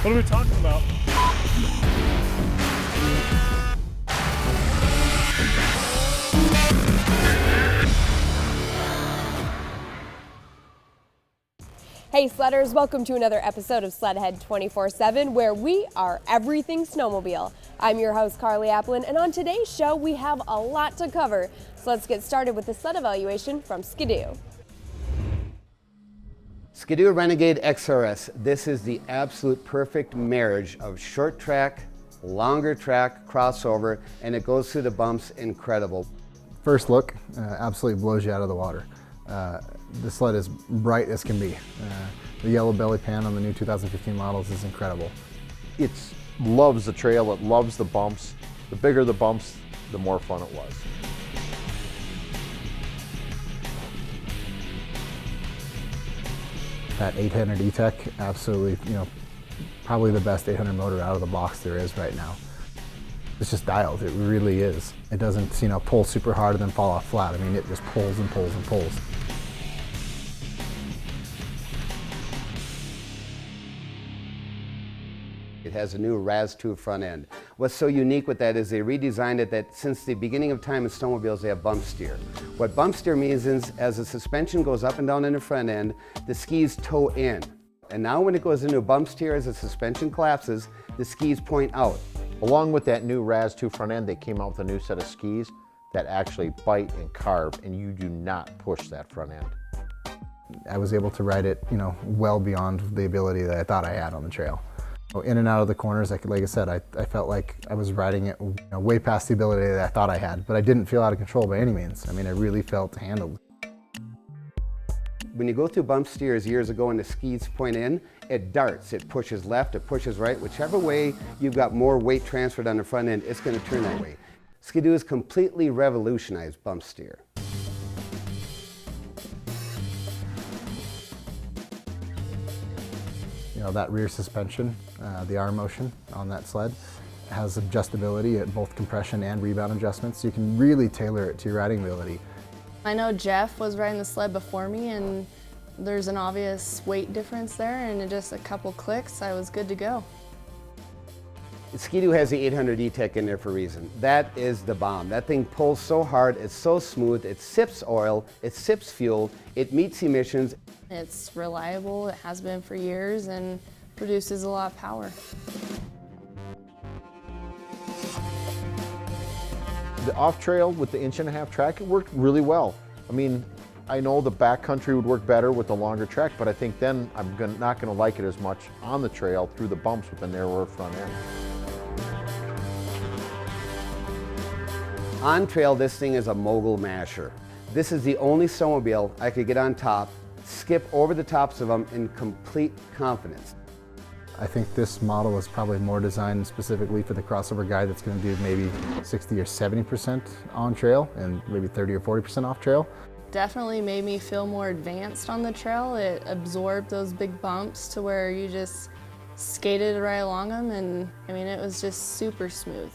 What are we talking about? Hey sledders, welcome to another episode of SLEDHEAD 24/7, where we are everything snowmobile. I'm your host Carly Applin, and on today's show we have a lot to cover. So let's get started with the sled evaluation from Ski-Doo. Ski-Doo Renegade XRS. This is the absolute perfect marriage of short track, longer track, crossover, and it goes through the bumps incredible. First look, absolutely blows you out of the water. The sled is bright as can be. The yellow belly pan on the new 2015 models is incredible. It loves the trail, it loves the bumps. The bigger the bumps, the more fun it was. That 800 E-Tech, absolutely, probably the best 800 motor out of the box there is right now. It's just dialed, it really is. It doesn't, pull super hard and then fall off flat. I mean, it just pulls and pulls and pulls. It has a new RAS2 front end. What's so unique with that is they redesigned it that since the beginning of time in snowmobiles, they have bump steer. What bump steer means is as the suspension goes up and down in the front end, the skis toe in. And now when it goes into bump steer, as the suspension collapses, the skis point out. Along with that new RAS2 front end, they came out with a new set of skis that actually bite and carve, and you do not push that front end. I was able to ride it, well beyond the ability that I thought I had on the trail. In and out of the corners, like I said, I felt like I was riding it way past the ability that I thought I had, but I didn't feel out of control by any means. I mean, I really felt handled. When you go through bump steers years ago and the skis point in, it darts. It pushes left, it pushes right. Whichever way you've got more weight transferred on the front end, it's going to turn that way. Ski-Doo has completely revolutionized bump steer. That rear suspension, the arm motion on that sled, has adjustability at both compression and rebound adjustments, so you can really tailor it to your riding ability. I know Jeff was riding the sled before me, and there's an obvious weight difference there, and in just a couple clicks, I was good to go. Ski-Doo has the 800 E-Tech in there for a reason. That is the bomb. That thing pulls so hard, it's so smooth, it sips oil, it sips fuel, it meets emissions. It's reliable, it has been for years, and produces a lot of power. The off-trail with the 1.5-inch track, it worked really well. I mean, I know the backcountry would work better with the longer track, but I think then I'm not going to like it as much on the trail through the bumps with the narrower front end. On trail, this thing is a mogul masher. This is the only snowmobile I could get on top, skip over the tops of them in complete confidence. I think this model is probably more designed specifically for the crossover guy that's going to do maybe 60 or 70% on trail and maybe 30 or 40% off trail. Definitely made me feel more advanced on the trail. It absorbed those big bumps to where you just skated right along them, and I mean, it was just super smooth.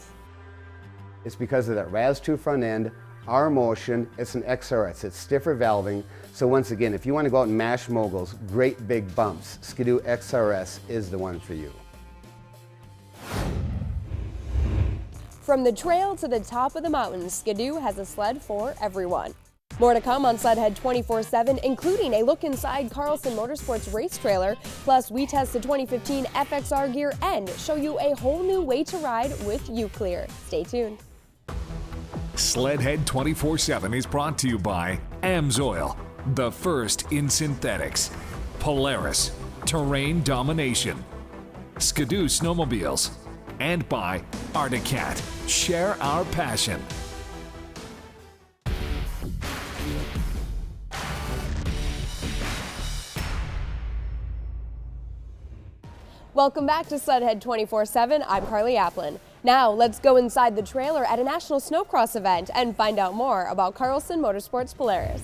It's because of that RAS2 front end, our motion, it's an XRS, it's stiffer valving. So once again, if you want to go out and mash moguls, great big bumps, Ski-Doo XRS is the one for you. From the trail to the top of the mountains, Ski-Doo has a sled for everyone. More to come on SLEDHEAD 24/7, including a look inside Carlson Motorsports race trailer. Plus, we test the 2015 FXR gear and show you a whole new way to ride with UClear. Stay tuned. SLEDHEAD 24/7 is brought to you by AMSOIL, the first in synthetics, Polaris, Terrain Domination, Ski-Doo Snowmobiles, and by Articat. Share our passion. Welcome back to SLEDHEAD 24/7. I'm Carly Applin. Now let's go inside the trailer at a National Snowcross event and find out more about Carlson Motorsports Polaris.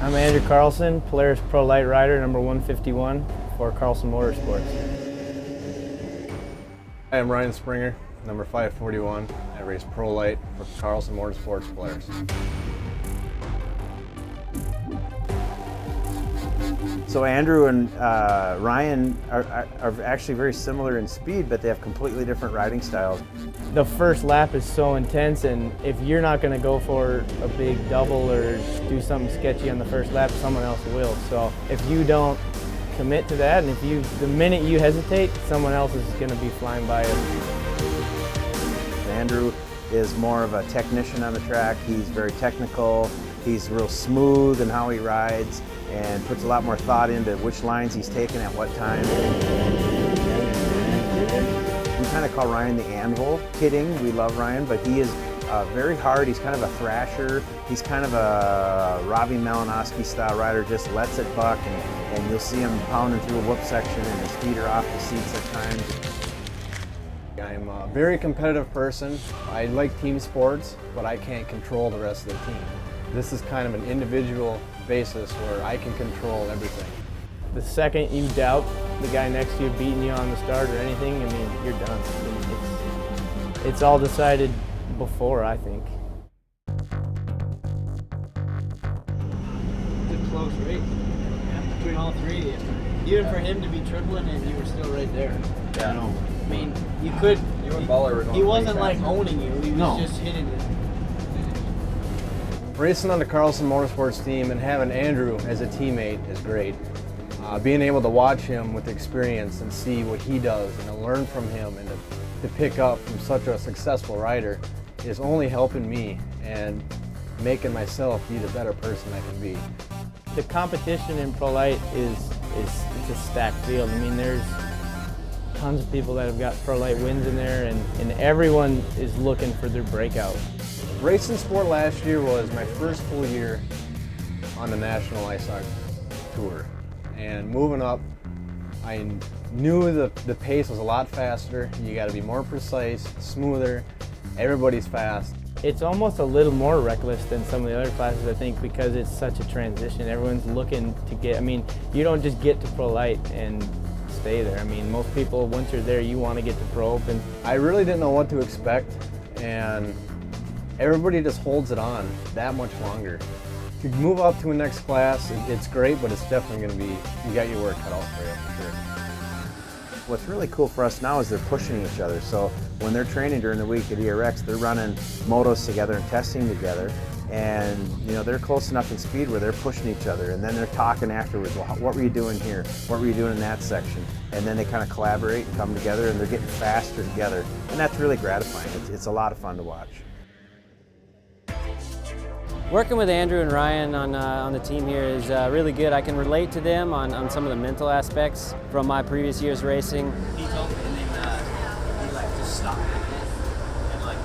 I'm Andrew Carlson, Polaris Pro Light Rider number 151 for Carlson Motorsports. Hi, I'm Ryan Springer, number 541. I race Pro Light for Carlson Motorsports Polaris. So Andrew and Ryan are actually very similar in speed, but they have completely different riding styles. The first lap is so intense, and if you're not going to go for a big double or do something sketchy on the first lap, someone else will. So if you don't commit to that, and the minute you hesitate, someone else is going to be flying by you. Andrew is more of a technician on the track. He's very technical. He's real smooth in how he rides and puts a lot more thought into which lines he's taking at what time. We kind of call Ryan the Anvil. Kidding, we love Ryan, but he is very hard. He's kind of a thrasher. He's kind of a Robbie Malinowski style rider, just lets it buck, and you'll see him pounding through a whoop section and his feet are off the seats at times. I'm a very competitive person. I like team sports, but I can't control the rest of the team. This is kind of an individual basis where I can control everything. The second you doubt the guy next to you beating you on the start or anything, I mean, you're done. It's all decided before, I think. It's a close race between all three of you. Even for him to be tripling and you were still right there. Yeah. You know, I mean, you could. You and Baller were going he wasn't pretty like fast. owning you. He was just hitting it. Racing on the Carlson Motorsports team and having Andrew as a teammate is great. Being able to watch him with experience and see what he does and to learn from him and to pick up from such a successful rider is only helping me and making myself be the better person I can be. The competition in Pro Light it's a stacked field. I mean, there's tons of people that have got Pro Light wins in there, and everyone is looking for their breakout. Racing sport last year was my first full year on the National Ice Hockey Tour. And moving up, I knew the pace was a lot faster. You got to be more precise, smoother. Everybody's fast. It's almost a little more reckless than some of the other classes, I think, because it's such a transition. Everyone's looking to get, I mean, you don't just get to Pro Light and stay there. I mean, most people, once you're there, you want to get to Pro Open. I really didn't know what to expect, and everybody just holds it on that much longer. To move up to a next class, it's great, but it's definitely going to be, you got your work cut out for you, for sure. What's really cool for us now is they're pushing each other. So when they're training during the week at ERX, they're running motos together and testing together. And you know, they're close enough in speed where they're pushing each other, and then they're talking afterwards, well, what were you doing here? What were you doing in that section? And then they kind of collaborate and come together, and they're getting faster together. And that's really gratifying. It's a lot of fun to watch. Working with Andrew and Ryan on the team here is really good. I can relate to them on some of the mental aspects from my previous year's racing. He told me, and then he like just stopped. And like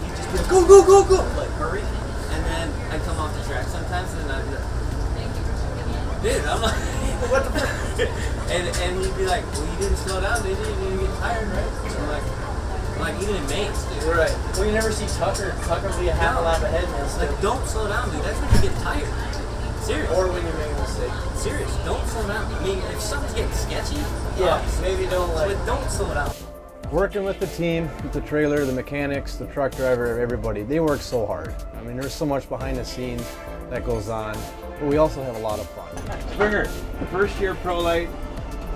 he'd just be like, go, go, go, go, like hurry. And then I'd come off the track sometimes, and I'd be like, dude, I'm like, what the fuck? and he'd be like, well, you didn't slow down, did you? You didn't get tired, right? So I'm like even in Mainz, dude. Right. Well, you never see Tucker will be a half a lap ahead, man. It's like, don't slow down, dude. That's when you get tired. Serious. Or when you make a mistake. Serious. Don't slow down. I mean, if something's getting sketchy, maybe don't don't slow down. Working with the team, with the trailer, the mechanics, the truck driver, everybody, they work so hard. I mean, there's so much behind the scenes that goes on, but we also have a lot of fun. Springer, first year Pro Light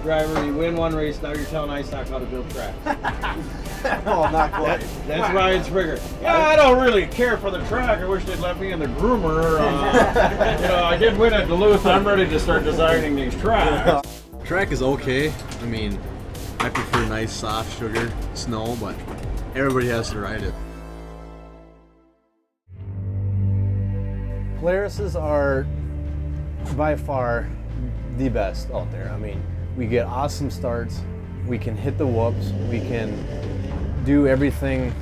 driver, you win one race, now you're telling Ice Hockey how to build track. No, not quite. That's Ryan Springer. Yeah, I don't really care for the track. I wish they'd let me in the groomer. You know, I did win at Duluth. I'm ready to start designing these tracks. Track is okay. I mean, I prefer nice, soft sugar snow, but everybody has to ride it. Polarises are by far the best out there. I mean, we get awesome starts, we can hit the whoops, we can do everything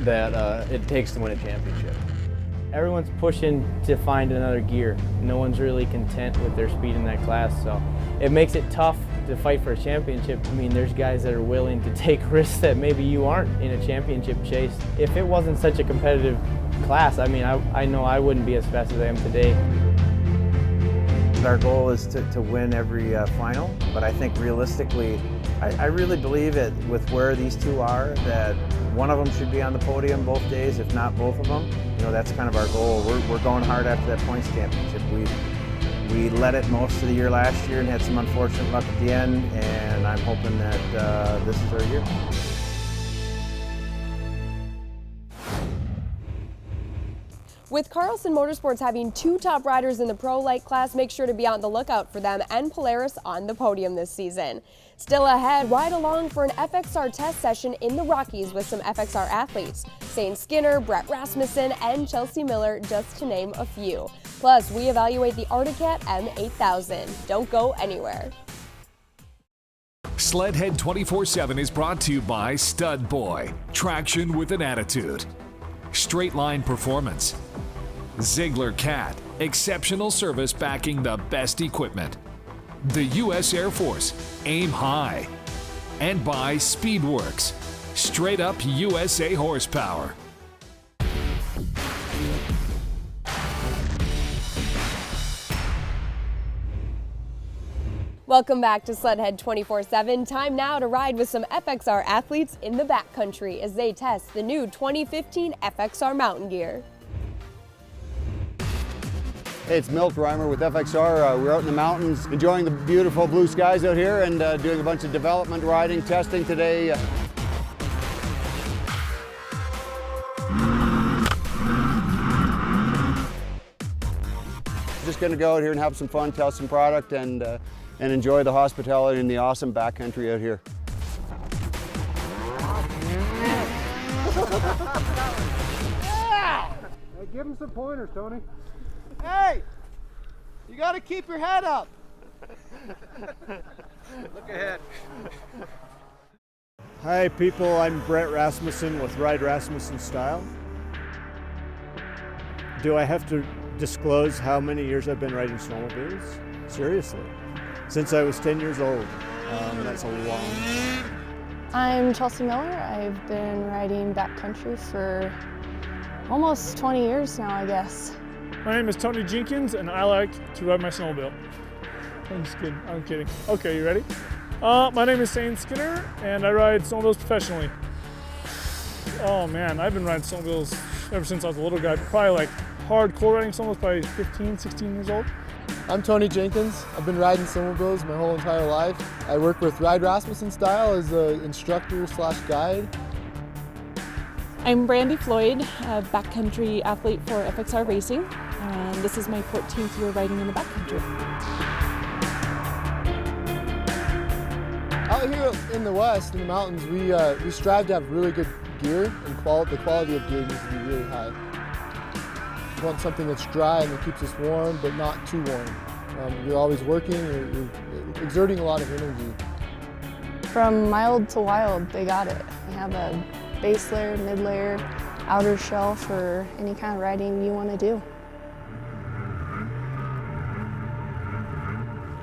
that it takes to win a championship. Everyone's pushing to find another gear. No one's really content with their speed in that class, so it makes it tough to fight for a championship. I mean, there's guys that are willing to take risks that maybe you aren't in a championship chase. If it wasn't such a competitive class, I mean, I know I wouldn't be as fast as I am today. Our goal is to win every final, but I think realistically, I really believe it with where these two are, that one of them should be on the podium both days, if not both of them. You know, that's kind of our goal. We're going hard after that points championship. We led it most of the year last year and had some unfortunate luck at the end, and I'm hoping that this is our year. With Carlson Motorsports having 2 top riders in the Pro Light class, make sure to be on the lookout for them and Polaris on the podium this season. Still ahead, ride along for an FXR test session in the Rockies with some FXR athletes. Zane Skinner, Brett Rasmussen, and Chelsea Miller, just to name a few. Plus, we evaluate the Arctic Cat M8000. Don't go anywhere. SLEDHEAD 24/7 is brought to you by Stud Boy, traction with an attitude. Straight Line Performance. Ziegler Cat, exceptional service backing the best equipment. The U.S. Air Force, aim high. And by Speedworks, straight up USA horsepower. Welcome back to SLEDHEAD 24/7. Time now to ride with some FXR athletes in the backcountry as they test the new 2015 FXR mountain gear. Hey, it's Milt Reimer with FXR. We're out in the mountains enjoying the beautiful blue skies out here and doing a bunch of development riding, testing today. Just going to go out here and have some fun, test some product, and enjoy the hospitality and the awesome backcountry out here. Yeah! Hey, give him some pointers, Tony. Hey, you got to keep your head up. Look ahead. Hi people, I'm Brett Rasmussen with Ride Rasmussen Style. Do I have to disclose how many years I've been riding snowmobiles? Seriously, since I was 10 years old. That's a long time. I'm Chelsea Miller. I've been riding backcountry for almost 20 years now, I guess. My name is Tony Jenkins, and I like to ride my snowmobile. I'm just kidding. I'm kidding. Okay, you ready? My name is Zane Skinner, and I ride snowmobiles professionally. Oh man, I've been riding snowmobiles ever since I was a little guy. Probably like hardcore riding snowmobiles, probably 15, 16 years old. I'm Tony Jenkins. I've been riding snowmobiles my whole entire life. I work with Ride Rasmussen Style as an instructor / guide. I'm Brandy Floyd, a backcountry athlete for FXR Racing. This is my 14th year riding in the backcountry. Out here in the West, in the mountains, we strive to have really good gear, and the quality of gear needs to be really high. We want something that's dry and that keeps us warm, but not too warm. You're always working, you're exerting a lot of energy. From mild to wild, they got it. They have a base layer, mid layer, outer shell for any kind of riding you want to do.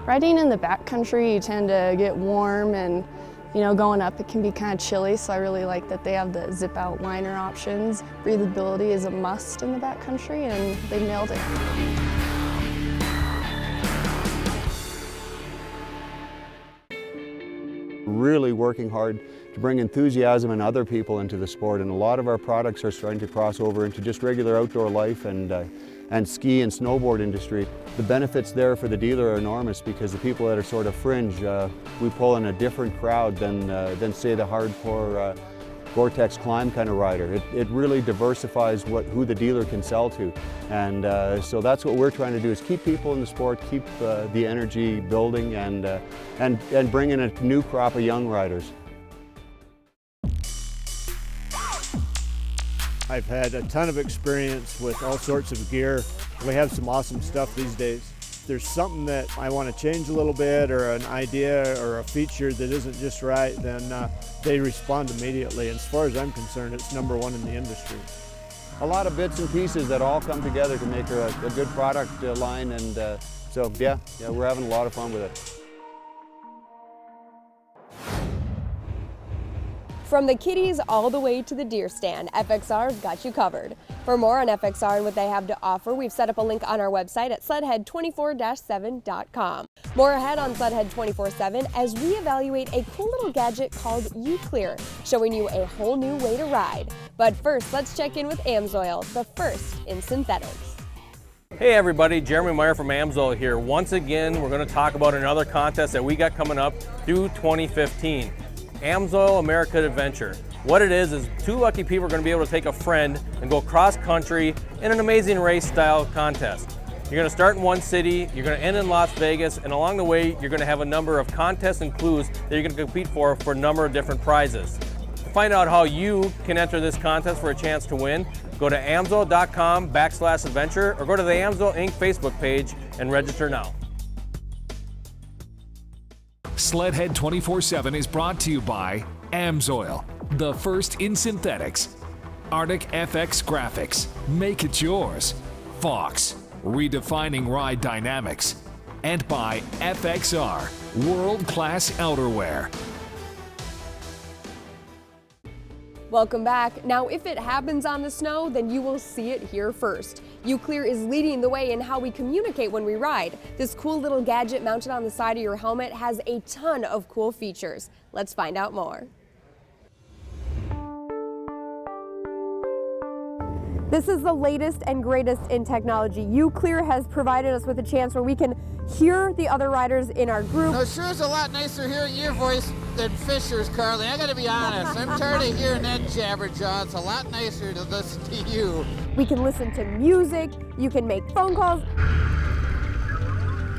Riding in the backcountry, you tend to get warm, and going up it can be kind of chilly, so I really like that they have the zip out liner options. Breathability is a must in the backcountry, and they nailed it. Really working hard to bring enthusiasm and other people into the sport, and a lot of our products are starting to cross over into just regular outdoor life and ski and snowboard industry. The benefits there for the dealer are enormous because the people that are sort of fringe, we pull in a different crowd than say the hardcore Gore-Tex climb kind of rider. It really diversifies who the dealer can sell to, and so that's what we're trying to do, is keep people in the sport, keep the energy building, and bring in a new crop of young riders. I've had a ton of experience with all sorts of gear. We have some awesome stuff these days. If there's something that I want to change a little bit, or an idea or a feature that isn't just right, then they respond immediately. And as far as I'm concerned, it's #1 in the industry. A lot of bits and pieces that all come together to make a good product line, and so yeah, we're having a lot of fun with it. From the kiddies all the way to the deer stand, FXR's got you covered. For more on FXR and what they have to offer, we've set up a link on our website at SLEDHEAD24-7.com. More ahead on SLEDHEAD 24/7 as we evaluate a cool little gadget called U-Clear, showing you a whole new way to ride. But first, let's check in with AMSOIL, the first in synthetics. Hey everybody, Jeremy Meyer from AMSOIL here. Once again, we're going to talk about another contest that we got coming up through 2015. AMSOIL America Adventure. What it is two lucky people are going to be able to take a friend and go cross country in an amazing race style contest. You're going to start in one city, you're going to end in Las Vegas, and along the way you're going to have a number of contests and clues that you're going to compete for a number of different prizes. To find out how you can enter this contest for a chance to win, go to amsoil.com/adventure or go to the AMSOIL Inc. Facebook page and register now. SLEDHEAD 24/7 is brought to you by AMSOIL, the first in synthetics. Arctic FX Graphics, make it yours. Fox, redefining ride dynamics. And by FXR, world-class outerwear. Welcome back. Now, if it happens on the snow, then you will see it here first. UClear is leading the way in how we communicate when we ride. This cool little gadget mounted on the side of your helmet has a ton of cool features. Let's find out more. This is the latest and greatest in technology. UClear has provided us with a chance where we can hear the other riders in our group. No, sure is a lot nicer hearing your voice than Fisher's, Carly. I gotta be honest. I'm tired of hearing that jabberjaw. It's a lot nicer to listen to you. We can listen to music. You can make phone calls.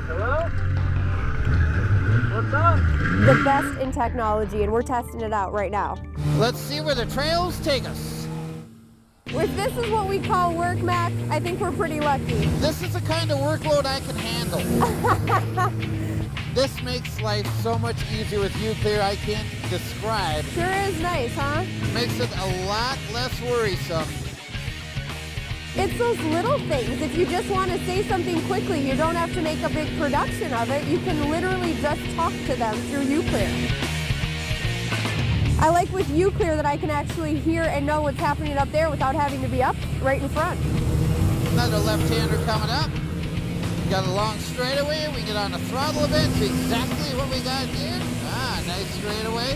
Hello? What's up? The best in technology, and we're testing it out right now. Let's see where the trails take us. If this is what we call work, Mac, I think we're pretty lucky. This is the kind of workload I can handle. This makes life so much easier with UClear I can't describe. Sure is nice, huh? Makes it a lot less worrisome. It's those little things. If you just want to say something quickly, you don't have to make a big production of it. You can literally just talk to them through UClear. I like with UClear that I can actually hear and know what's happening up there without having to be up right in front. Another left-hander coming up. Got a long straightaway. We get on the throttle a bit. It's exactly what we got here. Ah, nice straightaway.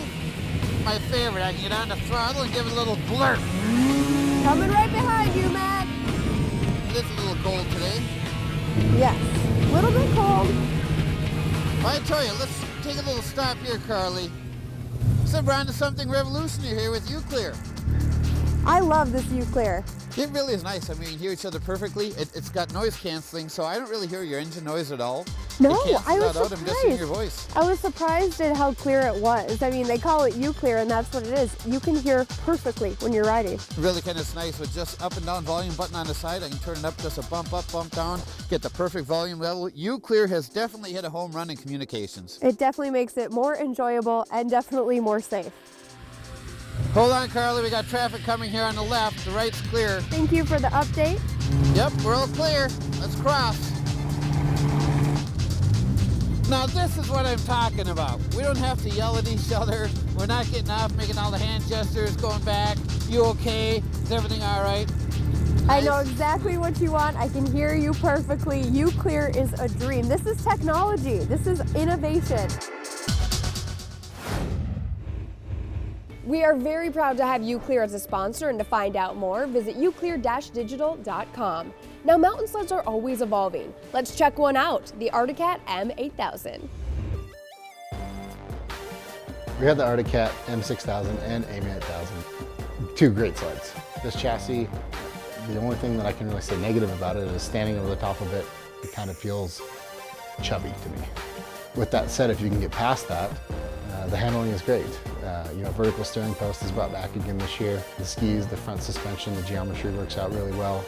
My favorite. I can get on the throttle and give it a little blurt. Coming right behind you, Matt. It is a little cold today. Yes, a little bit cold. I tell you, let's take a little stop here, Carly. So we're on to something revolutionary here with UClear. I love this UClear. It really is nice. I mean, you hear each other perfectly. It's got noise canceling, so I don't really hear your engine noise at all. No, I was surprised. I'm just hearing your voice. I was surprised at how clear it was. I mean, they call it UClear, and that's what it is. You can hear perfectly when you're riding. Really kind of nice with just up and down volume button on the side. I can turn it up just a bump up, bump down, get the perfect volume level. UClear has definitely hit a home run in communications. It definitely makes it more enjoyable and definitely more safe. Hold on, Carly. We got traffic coming here on the left. The right's clear. Thank you for the update. Yep, we're all clear. Let's cross. Now, this is what I'm talking about. We don't have to yell at each other. We're not getting off, making all the hand gestures, going back. You okay? Is everything all right? I know exactly what you want. I can hear you perfectly. UClear is a dream. This is technology. This is innovation. We are very proud to have UClear as a sponsor, and to find out more, visit uclear-digital.com. Now, mountain sleds are always evolving. Let's check one out, the Arctic M8000. We have the Arctic M6000 and AM8000. Two great sleds. This chassis, the only thing that I can really say negative about it is standing over the top of it, it kind of feels chubby to me. With that said, if you can get past that, the handling is great. Vertical steering post is brought back again this year. The skis, the front suspension, the geometry works out really well.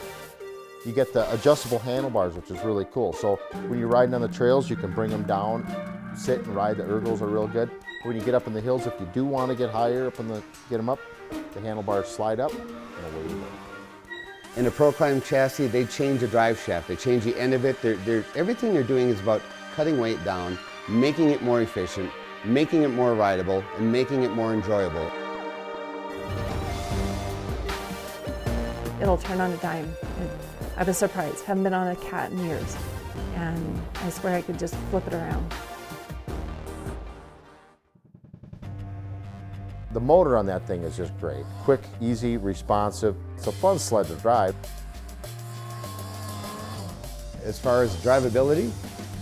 You get the adjustable handlebars, which is really cool. So when you're riding on the trails, you can bring them down, sit and ride. The ergos are real good. When you get up in the hills, if you do want to get higher up get them up, the handlebars slide up and away you go. In a ProClimb chassis, they change the drive shaft. They change the end of it. Everything they're doing is about cutting weight down, making it more efficient, making it more rideable, and making it more enjoyable. It'll turn on a dime. I was surprised. Haven't been on a cat in years. And I swear I could just flip it around. The motor on that thing is just great. Quick, easy, responsive. It's a fun sled to drive. As far as drivability,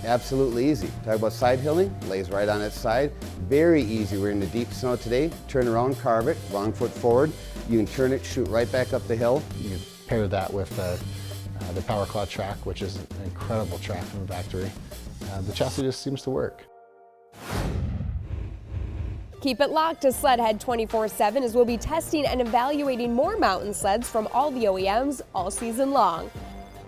absolutely easy. Talk about side hilling, lays right on its side. Very easy. We're in the deep snow today. Turn around, carve it, wrong foot forward. You can turn it, shoot right back up the hill. You can pair that with the Power Claw track, which is an incredible track from the factory. The chassis just seems to work. Keep it locked to SLEDHEAD 24/7 as we'll be testing and evaluating more mountain sleds from all the OEMs all season long.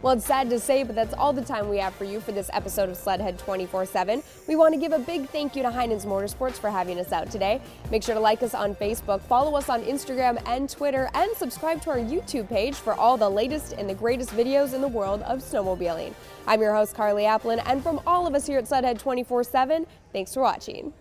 Well, it's sad to say, but that's all the time we have for you for this episode of SLEDHEAD 24/7. We want to give a big thank you to Heinen's Motorsports for having us out today. Make sure to like us on Facebook, follow us on Instagram and Twitter, and subscribe to our YouTube page for all the latest and the greatest videos in the world of snowmobiling. I'm your host, Carly Applin, and from all of us here at SLEDHEAD 24/7, thanks for watching.